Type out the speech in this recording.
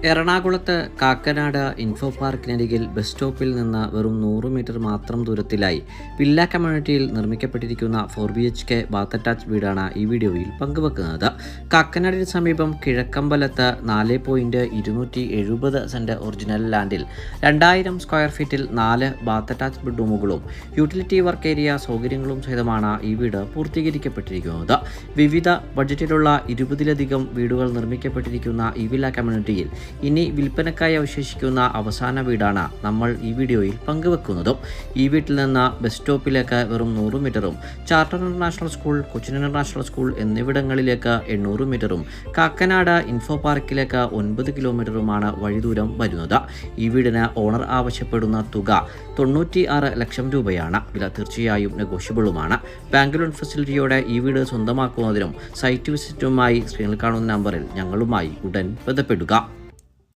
എറണാകുളത്ത് Kakkanad info പാർക്കിനരികിൽ bus സ്റ്റോപ്പിൽ നിന്ന് വെറും 100 മീറ്റർ മാത്രം ദൂരത്തിലായി വില്ല കമ്മ്യൂണിറ്റിയിൽ നിർമ്മിക്കപ്പെട്ടിരിക്കുന്ന 4BHK ബാത്ത് അറ്റാച്ച് വീടാണ് ഈ വീഡിയോയിൽ പങ്കുവെക്കുന്നത്. കാക്കനാടിന് സമീപം കിഴക്കമ്പലത്ത് 4.270 സെന്റ് ഒറിജിനൽ ലാൻഡിൽ 2000 സ്ക്വയർ ഫീറ്റിൽ 4 ബാത്ത് അറ്റാച്ച് ബെഡ്റൂമുകളും യൂട്ടിലിറ്റി വർക്ക് ഏരിയ സൗകര്യങ്ങളും സഹിതമാണ് ഈ വീട് പൂർത്തീകരിക്കപ്പെട്ടിരിക്കുന്നത്. വിവിധ ബഡ്ജറ്റിലുള്ള 20ലധികം വീടുകൾ നിർമ്മിക്കപ്പെട്ടിരിക്കുന്ന ഈ വില്ല കമ്മ്യൂണിറ്റിയിൽ ഇനി വിൽപ്പനക്കായി അവശേഷിക്കുന്ന അവസാന വീടാണ് നമ്മൾ ഈ വീഡിയോയിൽ പങ്കുവെക്കുന്നതും. ഈ വീട്ടിൽ നിന്ന് ബസ് സ്റ്റോപ്പിലേക്ക് വെറും 100 മീറ്ററും charter international school, Cochin international school എന്നിവിടങ്ങളിലേക്ക് 800 മീറ്ററും കാക്കനാട് ഇൻഫോ പാർക്കിലേക്ക് 9 കിലോമീറ്ററുമാണ് വഴിദൂരം വരുന്നത്. ഈ വീടിന് ഓണർ ആവശ്യപ്പെടുന്ന തുക 96 ലക്ഷം രൂപയാണ്. വില തീർച്ചയായും നെഗോഷ്യബിളുമാണ്. ബാങ്ക് ലോൺ ഫെസിലിറ്റിയോടെ ഈ വീട് സ്വന്തമാക്കുന്നതിനും സൈറ്റ് വിസിറ്റുമായി സ്ക്രീനിൽ കാണുന്ന നമ്പറിൽ ഞങ്ങളുമായി ഉടൻ ബന്ധപ്പെടുക.